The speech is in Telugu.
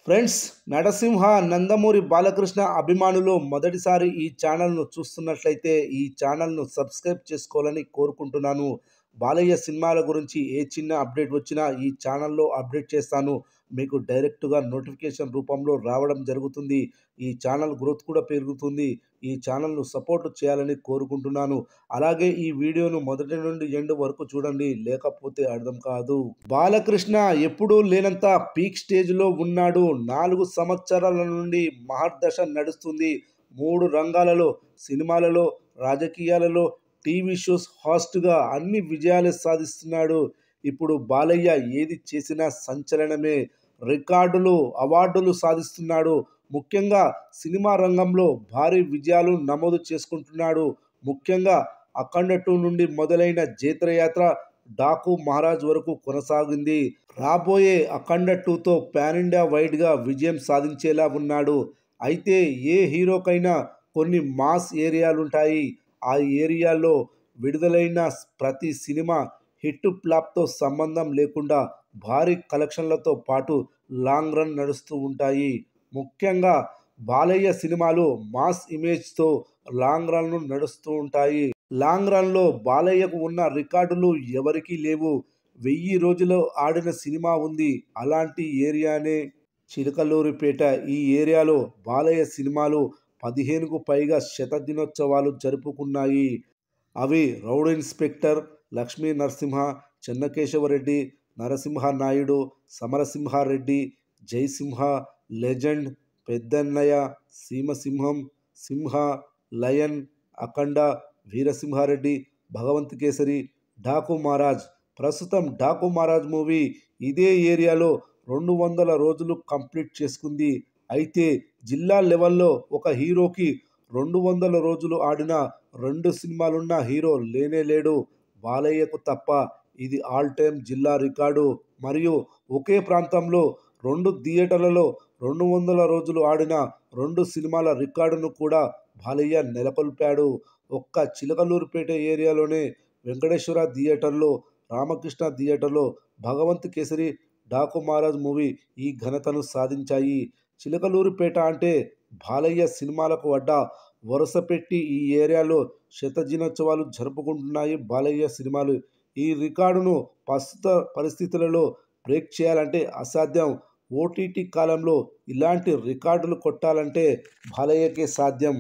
ఫ్రెండ్స్, నరసింహ నందమూరి బాలకృష్ణ అభిమానులు మొదటిసారి ఈ ఛానల్ను చూస్తున్నట్లయితే ఈ ఛానల్ను సబ్స్క్రైబ్ చేసుకోవాలని కోరుకుంటున్నాను. బాలయ్య సినిమాల గురించి ఏ చిన్న అప్డేట్ వచ్చినా ఈ ఛానల్లో అప్డేట్ చేస్తాను. మీకు డైరెక్ట్గా నోటిఫికేషన్ రూపంలో రావడం జరుగుతుంది. ఈ ఛానల్ గ్రోత్ కూడా పెరుగుతుంది. ఈ ఛానల్ను సపోర్ట్ చేయాలని కోరుకుంటున్నాను. అలాగే ఈ వీడియోను మొదటి నుండి ఎండ్ వరకు చూడండి, లేకపోతే అర్థం కాదు. బాలకృష్ణ ఎప్పుడూ లేనంత పీక్ స్టేజ్లో ఉన్నాడు. 4 సంవత్సరాల నుండి మహర్దశ నడుస్తుంది. 3 రంగాలలో, సినిమాలలో, రాజకీయాలలో, టీవీ షోస్ హాస్ట్గా అన్ని విజయాలు సాధిస్తున్నాడు. ఇప్పుడు బాలయ్య ఏది చేసినా సంచలనమే. రికార్డులు, అవార్డులు సాధిస్తున్నాడు. ముఖ్యంగా సినిమా రంగంలో భారీ విజయాలు నమోదు చేసుకుంటున్నాడు. ముఖ్యంగా అఖండ 2 నుండి మొదలైన జైత్రయాత్ర డాకు మహారాజ్ వరకు కొనసాగింది. రాబోయే అఖండ 2తో పాన్ ఇండియా వైడ్గా విజయం సాధించేలా ఉన్నాడు. అయితే ఏ హీరోకైనా కొన్ని మాస్ ఏరియాలుంటాయి. ఆ ఏరియాలో విడుదలైన ప్రతి సినిమా హిట్ ఫ్లాప్తో సంబంధం లేకుండా భారీ కలెక్షన్లతో పాటు లాంగ్ రన్ నడుస్తూ ఉంటాయి. ముఖ్యంగా బాలయ్య సినిమాలు మాస్ ఇమేజ్తో లాంగ్ రన్లు నడుస్తూ ఉంటాయి. లాంగ్ రన్లో బాలయ్యకు ఉన్న రికార్డులు ఎవరికీ లేవు. 1000 రోజులు ఆడిన సినిమా ఉంది. అలాంటి ఏరియానే చిలకలూరిపేట. ఈ ఏరియాలో బాలయ్య సినిమాలు 15కు పైగా శతదినోత్సవాలు జరుపుకున్నాయి. అవి rowdy inspector, Lakshmi Narasimha, Chennakesava Reddy, Narasimha Naidu, Samarasimha Reddy, Jayasimha, legend, Peddannayya, Seemasimham, Simha, lion, Akhanda, Veerasimha Reddy, Bhagavanth Kesari, Daaku Maharaj. ప్రస్తుతం డాకు మహారాజ్ మూవీ ఇదే ఏరియాలో 200 రోజులు కంప్లీట్ చేసుకుంది. అయితే జిల్లా లెవెల్లో ఒక హీరోకి 200 రోజులు ఆడిన 2 సినిమాలున్న హీరో లేనేలేడు, బాలయ్యకు తప్ప. ఇది ఆల్ టైమ్ జిల్లా రికార్డు. మరియు ఒకే ప్రాంతంలో 2 థియేటర్లలో 200 రోజులు ఆడిన 2 సినిమాల రికార్డును కూడా బాలయ్య నెలకొల్పాడు. ఒక్క చిలకలూరిపేట ఏరియాలోనే వెంకటేశ్వర థియేటర్లో, రామకృష్ణ థియేటర్లో భగవంత్ కేసరి, డాకు మహారాజ్ మూవీ ఈ ఘనతను సాధించాయి. చిలకలూరిపేట అంటే బాలయ్య సినిమాలకు అడ్డా. వరుస పెట్టి ఈ ఏరియాలో శతదినోత్సవాలు జరుపుకుంటున్నాయి బాలయ్య సినిమాలు. ఈ రికార్డును ప్రస్తుత పరిస్థితులలో బ్రేక్ చేయాలంటే అసాధ్యం. ఓటీటీ కాలంలో ఇలాంటి రికార్డులు కొట్టాలంటే బాలయ్యకే సాధ్యం.